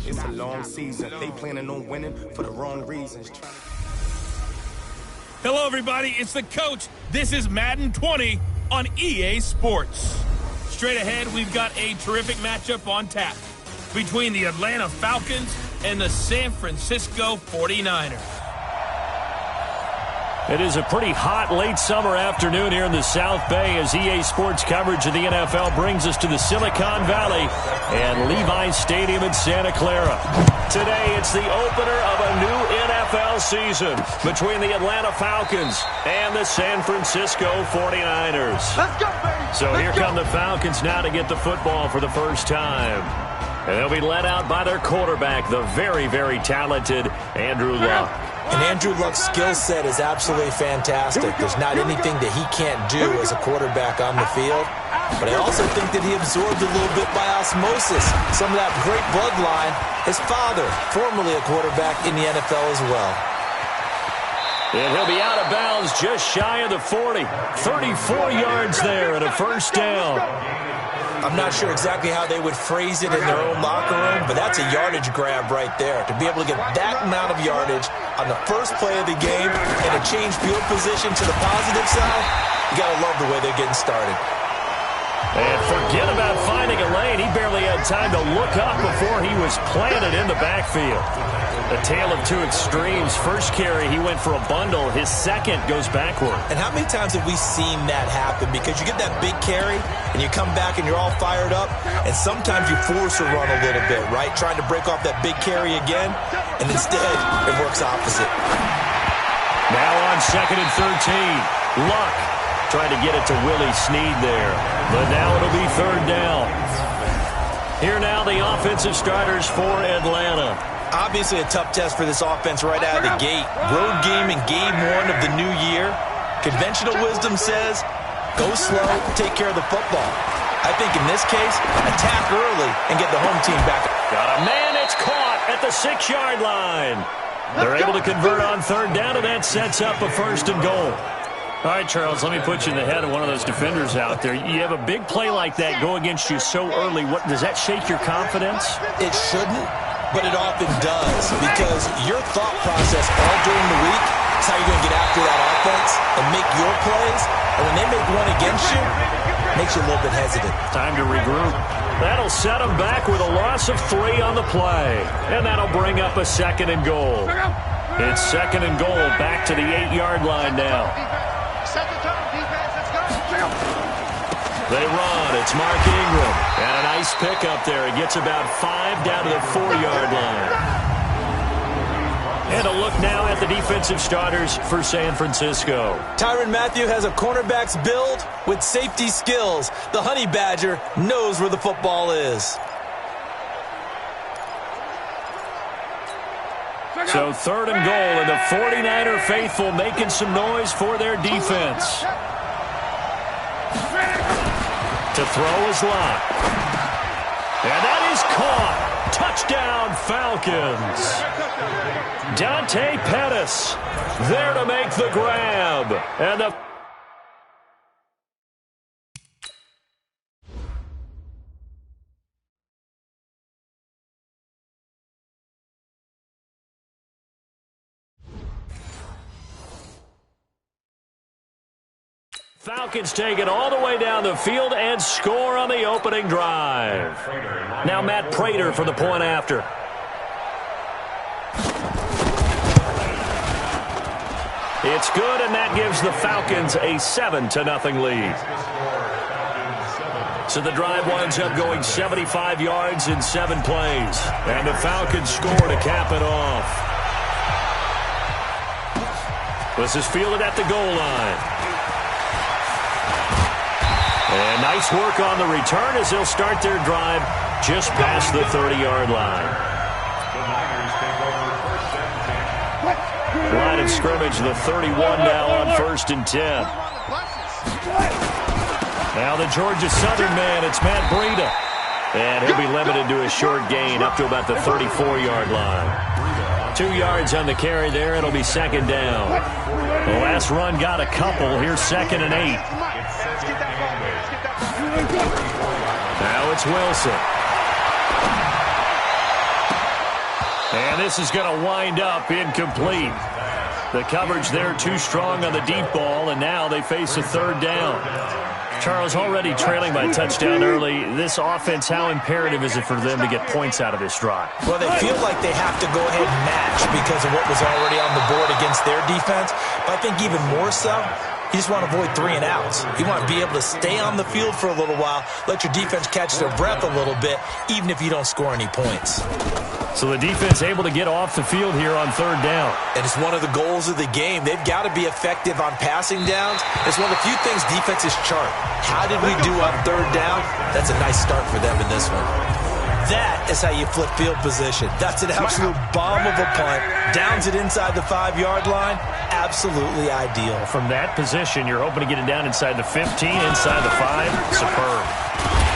It's a long season. They planning on winning for the wrong reasons. Hello, everybody. It's the coach. This is Madden 20 on EA Sports. Straight ahead, we've got a terrific matchup on tap between the Atlanta Falcons and the San Francisco 49ers. It is a pretty hot late summer afternoon here in the South Bay as EA Sports coverage of the NFL brings us to the Silicon Valley and Levi's Stadium in Santa Clara. Today, it's the opener of a new NFL season between the Atlanta Falcons and the San Francisco 49ers. Let's go, baby! So here come the Falcons now to get the football for the first time. And they'll be led out by their quarterback, the very, very talented Andrew Luck. And Andrew Luck's skill set is absolutely fantastic. There's not anything that he can't do as a quarterback on the field. But I also think that he absorbed a little bit by osmosis some of that great bloodline. His father, formerly a quarterback in the NFL as well. And he'll be out of bounds just shy of the 40. 34 yards there and a first down. I'm not sure exactly how they would phrase it in their own locker room, but that's a yardage grab right there. To be able to get that amount of yardage on the first play of the game and a change field position to the positive side, you got to love the way they're getting started. And forget about finding a lane. He barely had time to look up before he was planted in the backfield. A tale of two extremes. First carry, he went for a bundle. His second goes backward. And how many times have we seen that happen? Because you get that big carry, and you come back and you're all fired up, and sometimes you force a run a little bit, right? Trying to break off that big carry again, and instead, it works opposite. Now on 2nd and 13. Luck trying to get it to Willie Snead there. But now it'll be 3rd down. Here now the offensive starters for Atlanta. Obviously a tough test for this offense right out of the gate. Road game in game 1 of the new year. Conventional wisdom says, go slow, take care of the football. I think in this case, attack early and get the home team back. Got a man, it's caught at the 6-yard line. They're able to convert on 3rd down, and that sets up a 1st and goal. All right, Charles, let me put you in the head of one of those defenders out there. You have a big play like that go against you so early. What does that shake your confidence? It shouldn't, but it often does, because your thought process all during the week is how you're going to get after that offense and make your plays. And when they make one against you, it makes you a little bit hesitant. Time to regroup. That'll set them back with a loss of 3 on the play. And that'll bring up a 2nd and goal. It's 2nd and goal, back to the 8-yard line now. Set the tone, defense. Let's go. They run. It's Mark Ingram. And a nice pickup there. He gets about 5 down to the 4-yard line. And a look now at the defensive starters for San Francisco. Tyrann Mathieu has a cornerback's build with safety skills. The Honey Badger knows where the football is. So 3rd and goal, and the 49er faithful making some noise for their defense. To throw is Luck. And that is caught. Touchdown, Falcons. Dante Pettis there to make the grab. And the Falcons take it all the way down the field and score on the opening drive. Now Matt Prater for the point after. It's good, and that gives the Falcons a 7-0 lead. So the drive winds up going 75 yards in 7 plays. And the Falcons score to cap it off. This is fielded at the goal line. And nice work on the return as they'll start their drive just past the 30-yard line. Line of scrimmage, the 31 now on 1st and 10. Now the Georgia Southern man, it's Matt Breida. And he'll be limited to a short gain up to about the 34-yard line. 2 yards on the carry there. It'll be 2nd down. The last run got a couple. Here's 2nd and 8. Now it's Wilson. And this is going to wind up incomplete. The coverage there too strong on the deep ball, and now they face a third down. Charles, already trailing by a touchdown early. This offense, how imperative is it for them to get points out of this drive? Well, they feel like they have to go ahead and match because of what was already on the board against their defense. But I think even more so, you just want to avoid 3 and outs. You want to be able to stay on the field for a little while, let your defense catch their breath a little bit, even if you don't score any points. So the defense able to get off the field here on third down. And it's one of the goals of the game. They've got to be effective on passing downs. It's one of the few things defenses chart. How did we do on third down? That's a nice start for them in this one. That is how you flip field position. That's an absolute bomb of a punt. Downs it inside the 5-yard line. Absolutely ideal. From that position, you're hoping to get it down inside the 15, inside the 5. Superb.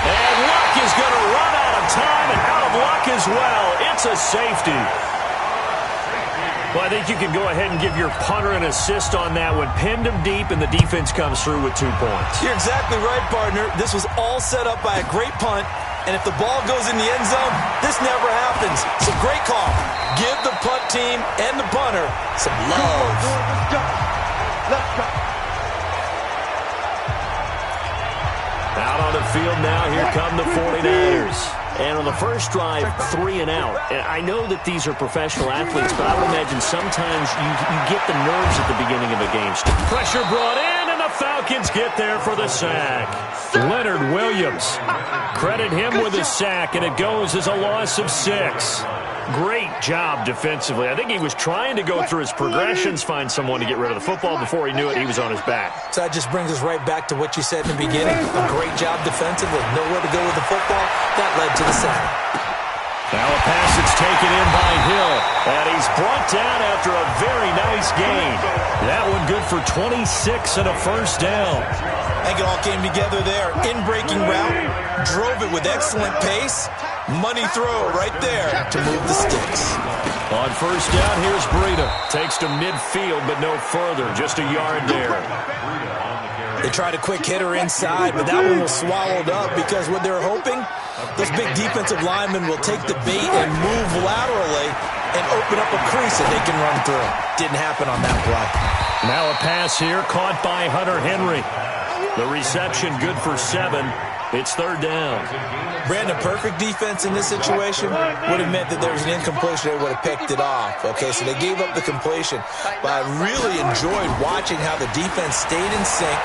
And Luck is going to run out of time and out of luck as well. It's a safety. Well, I think you can go ahead and give your punter an assist on that one. Pinned him deep, and the defense comes through with 2 points. You're exactly right, partner. This was all set up by a great punt. And if the ball goes in the end zone, this never happens. So great call. Give the punt team and the punter some love. Let's go. Out on the field now, here come the 49ers. And on the first drive, 3 and out. And I know that these are professional athletes, but I would imagine sometimes you get the nerves at the beginning of a game. Pressure brought in, and the Falcons get there for the sack. Leonard Williams. Credit him with a sack, and it goes as a loss of 6. Great job defensively. I think he was trying to go through his progressions, find someone to get rid of the football. Before he knew it, he was on his back. So that just brings us right back to what you said in the beginning. A great job defensively. Nowhere to go with the football. That led to the sack. Now a pass that's taken in by Hill. And he's brought down after a very nice gain. That one good for 26 and a first down. I think it all came together there. In-breaking route. Drove it with excellent pace. Money throw right there to move the sticks. On first down, here's Breida. Takes to midfield, but no further. Just a yard there. They tried a quick hitter inside, but that one was swallowed up because what they're hoping, those big defensive linemen will take the bait and move laterally and open up a crease that they can run through. Didn't happen on that play. Now a pass here, caught by Hunter Henry. The reception good for 7. It's third down. Brandon, perfect defense in this situation would have meant that there was an incompletion. They would have picked it off. Okay, so they gave up the completion. But I really enjoyed watching how the defense stayed in sync,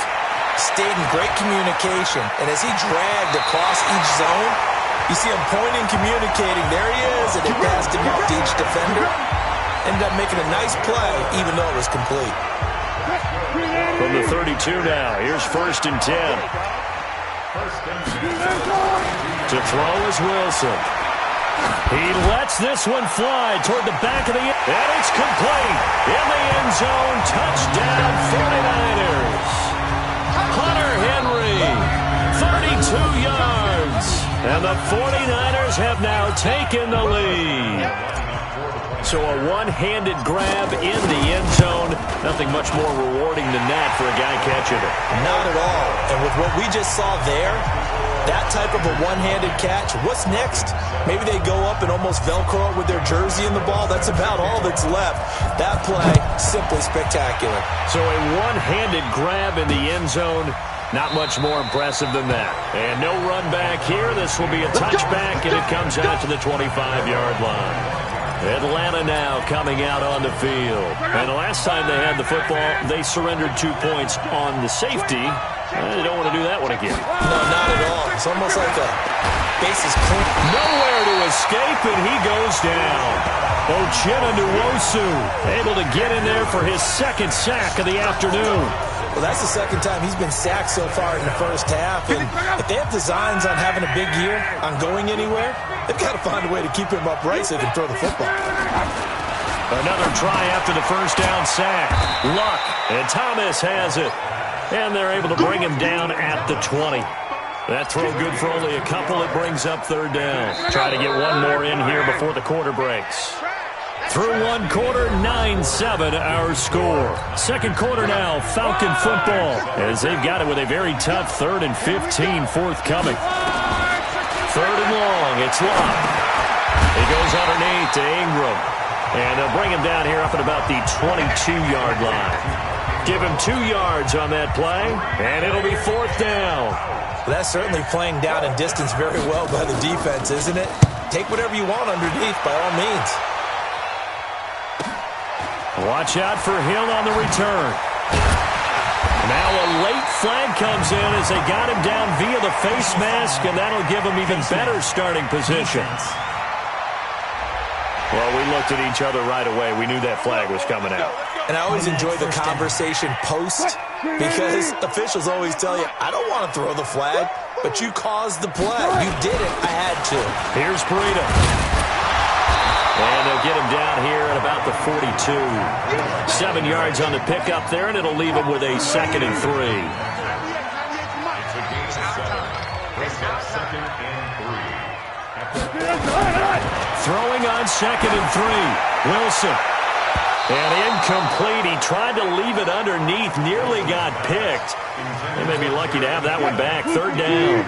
stayed in great communication. And as he dragged across each zone, you see him pointing, communicating. There he is, and they passed him off to each defender. Ended up making a nice play, even though it was complete. From the 32 now, here's first and 10. To throw is Wilson. He lets this one fly toward the back of the end. And it's complete. In the end zone. Touchdown 49ers. Hunter Henry. 32 yards. And the 49ers have now taken the lead. So a one-handed grab in the end zone. Nothing much more rewarding than that for a guy catching it. Not at all. And with what we just saw there, that type of a one-handed catch, what's next? Maybe they go up and almost Velcro it with their jersey in the ball. That's about all that's left. That play, simply spectacular. So a one-handed grab in the end zone. Not much more impressive than that. And no run back here. This will be a touchback, and it comes out to the 25-yard line. Atlanta now coming out on the field. And the last time they had the football, they surrendered 2 points on the safety. They don't want to do that one again. No, not at all. It's almost like a bases clean. Nowhere to escape, and he goes down. Uchenna Nwosu able to get in there for his second sack of the afternoon. Well, that's the second time he's been sacked so far in the first half. And if they have designs on having a big year, on going anywhere, they've got to find a way to keep him upright so they can throw the football. Another try after the first down sack. Luck, and Thomas has it. And they're able to bring him down at the 20. That throw good for only a couple. It brings up third down. Try to get one more in here before the quarter breaks. Through one quarter, 9-7 our score. Second quarter now, Falcon football, as they've got it with a very tough 3rd and 15 forthcoming. 3rd and long, it's Luck. He goes underneath. right to Ingram. And they'll bring him down here up at about the 22-yard line. Give him 2 yards on that play, and it'll be 4th down. Well, that's certainly playing down in distance very well by the defense, isn't it? Take whatever you want underneath, by all means. Watch out for Hill on the return. Now a late flag comes in as they got him down via the face mask, and that'll give him even better starting position. Well, we looked at each other right away. We knew that flag was coming out. And I always enjoy the conversation post because officials always tell you, I don't want to throw the flag, but you caused the play. You did it. I had to. Here's Breida. And they'll get him down here at about the 42. 7 yards on the pickup there, and it'll leave him with a 2nd and 3. Throwing on 2nd and 3. Wilson. And incomplete. He tried to leave it underneath. Nearly got picked. They may be lucky to have that one back. 3rd down.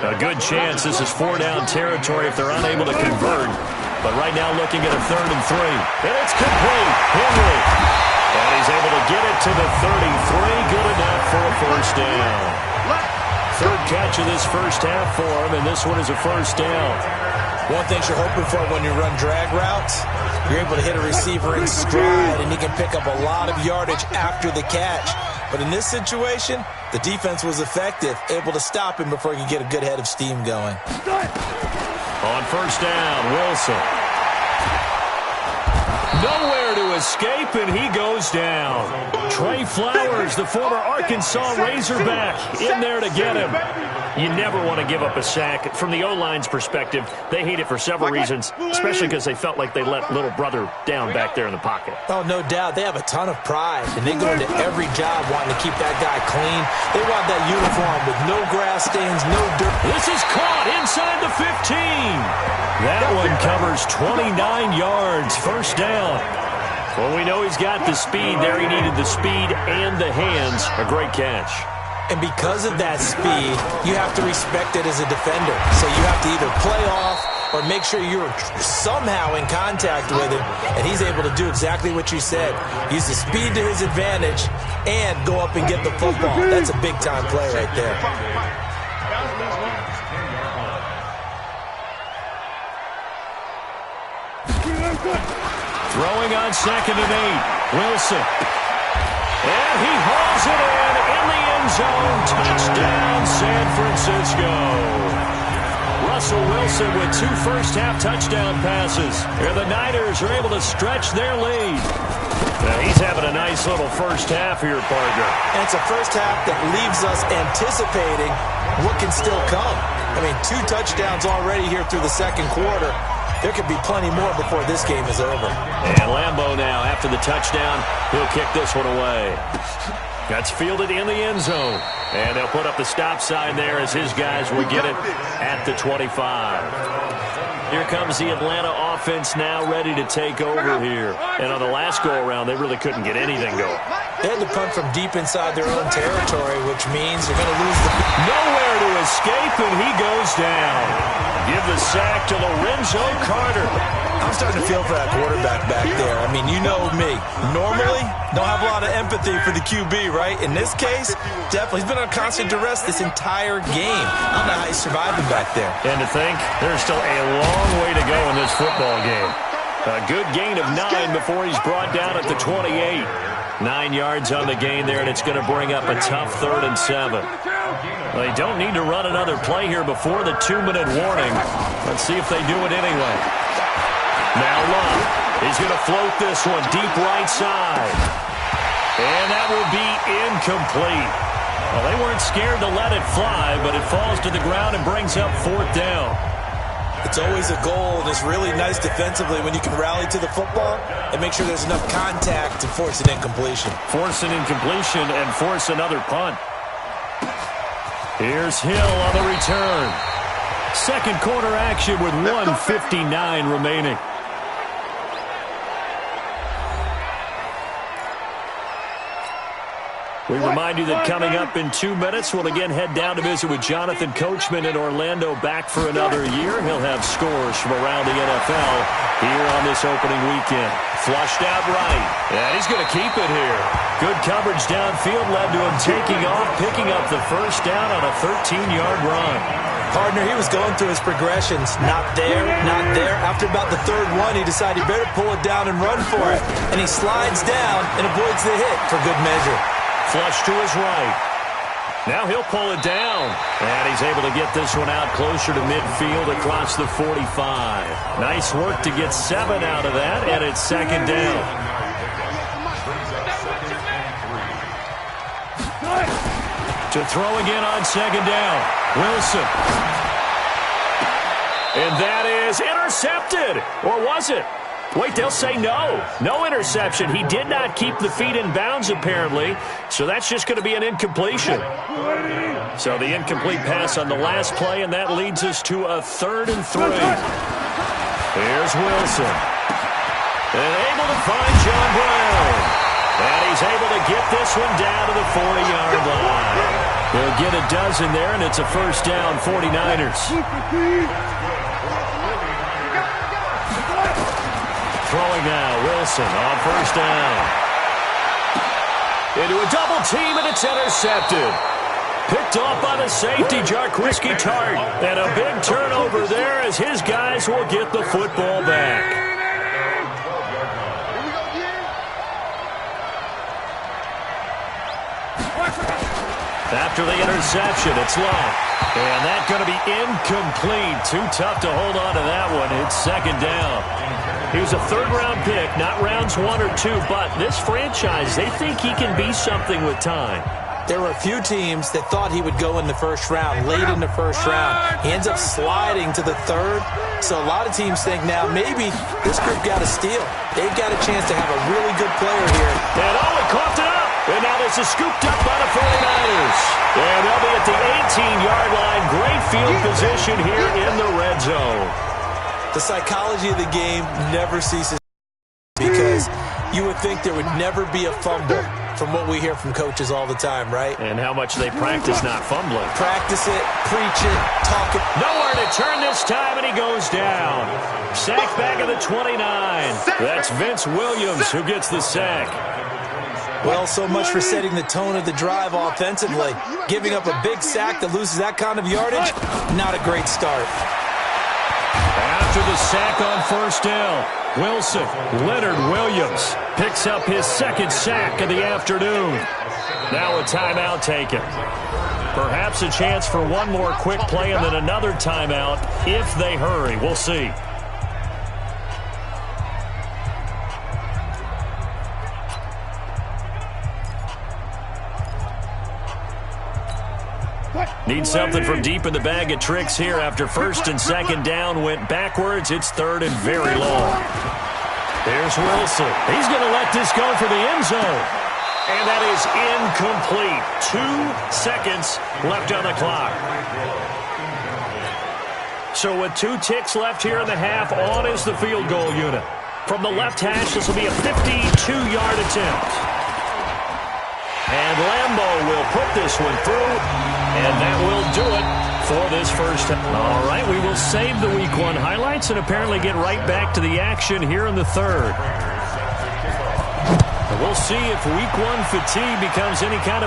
A good chance this is 4-down territory if they're unable to convert. But right now looking at a 3rd and 3. And it's complete. Henry. And he's able to get it to the 33. Good enough for a 1st down. 3rd catch of this first half for him, and this one is a 1st down. One thing you're hoping for when you run drag routes, you're able to hit a receiver in stride, and he can pick up a lot of yardage after the catch. But in this situation, the defense was effective, able to stop him before he could get a good head of steam going. On 1st down, Wilson. Nowhere to escape, and he goes down. Trey Flowers, the former Arkansas Razorback, in there to get him. You never want to give up a sack. From the O-line's perspective, they hate it for several reasons, especially because they felt like they let little brother down back there in the pocket. Oh, no doubt. They have a ton of pride, and they go into every job wanting to keep that guy clean. They want that uniform with no grass stains, no dirt. This is caught inside the 15. That one covers 29 yards. 1st down. Well, we know he's got the speed there. He needed the speed and the hands. A great catch. And because of that speed, you have to respect it as a defender. So you have to either play off or make sure you're somehow in contact with him. And he's able to do exactly what you said. Use the speed to his advantage and go up and get the football. That's a big-time play right there. Throwing on 2nd and 8. Wilson. And he hauls it in the end zone. Touchdown, San Francisco. Russell Wilson with 2 first-half touchdown passes. And the Niners are able to stretch their lead. Now he's having a nice little first half here, partner. And it's a first half that leaves us anticipating what can still come. I mean, 2 touchdowns already here through the 2nd quarter. There could be plenty more before this game is over. And Lambeau now, after the touchdown, he'll kick this one away. That's fielded in the end zone. And they'll put up the stop sign there as his guys will get it at the 25. Here comes the Atlanta offense now ready to take over here. And on the last go-around, they really couldn't get anything going. They had to punt from deep inside their own territory, which means they're going to lose the... Nowhere to escape, and he goes down. Give the sack to Lorenzo Carter. I'm starting to feel for that quarterback back there. I mean, you know me. Normally, don't have a lot of empathy for the QB, right? In this case, definitely. He's been on constant duress this entire game. I don't know how he's surviving back there. And to think, there's still a long way to go in this football game. A good gain of 9 before he's brought down at the 28. 9 yards on the gain there, and it's going to bring up a tough 3rd and 7. Well, they don't need to run another play here before the 2-minute warning. Let's see if they do it anyway. Now Love is going to float this one deep right side. And that will be incomplete. Well, they weren't scared to let it fly, but it falls to the ground and brings up 4th down. It's always a goal, and it's really nice defensively when you can rally to the football and make sure there's enough contact to force an incompletion. Force an incompletion and force another punt. Here's Hill on the return. 2nd quarter action with 1:59 remaining. We remind you that coming up in 2 minutes, we'll again head down to visit with Jonathan Coachman in Orlando, back for another year. He'll have scores from around the NFL here on this opening weekend. Flushed out right, and he's going to keep it here. Good coverage downfield led to him taking off, picking up the first down on a 13-yard run. Partner, he was going through his progressions. Not there, not there. After about the third one, he decided he better pull it down and run for it. And he slides down and avoids the hit for good measure. Flush to his right. Now he'll pull it down. And he's able to get this one out closer to midfield across the 45. Nice work to get 7 out of that, and it's second down. To throw again on second down. Wilson. And that is intercepted. Or was it? Wait, they'll say no. No interception. He did not keep the feet in bounds, apparently. So that's just going to be an incompletion. So the incomplete pass on the last play, and that leads us to a 3rd and 3. Here's Wilson. And able to find John Brown. And he's able to get this one down to the 40-yard line. He'll get a dozen there, and it's a first down, 49ers. Throwing now, Wilson on first down. Into a double team, and it's intercepted. Picked off by the safety, Jarquiski Tart. And a big turnover there as his guys will get the football back. After the interception, it's long. And that's going to be incomplete. Too tough to hold on to that one. It's second down. He was a 3rd-round pick, not rounds 1 or 2, but this franchise, they think he can be something with time. There were a few teams that thought he would go in the first round, late in the first round. He ends up sliding to the 3rd. So a lot of teams think now maybe this group got a steal. They've got a chance to have a really good player here. And he coughed it up. And now this is scooped up by the 49ers. And they'll be at the 18-yard line. Great field position here in the red zone. The psychology of the game never ceases because you would think there would never be a fumble from what we hear from coaches all the time, right? And how much they practice not fumbling. Practice it, preach it, talk it. Nowhere to turn this time, and he goes down. Sack back at the 29. That's Vince Williams who gets the sack. Well, so much for setting the tone of the drive offensively. Giving up a big sack that loses that kind of yardage, not a great start. After the sack on first down, Wilson, Leonard Williams, picks up his 2nd sack of the afternoon. Now a timeout taken. Perhaps a chance for one more quick play and then another timeout if they hurry. We'll see. Need something from deep in the bag of tricks here after 1st and 2nd down went backwards. It's 3rd and very long. There's Wilson. He's going to let this go for the end zone. And that is incomplete. 2 seconds left on the clock. So with 2 ticks left here in the half, on is the field goal unit. From the left hash, this will be a 52-yard attempt. And Lambeau will put this one through, and that will do it for this first. All right, we will save the Week 1 highlights and apparently get right back to the action here in the 3rd. We'll see if Week 1 fatigue becomes any kind of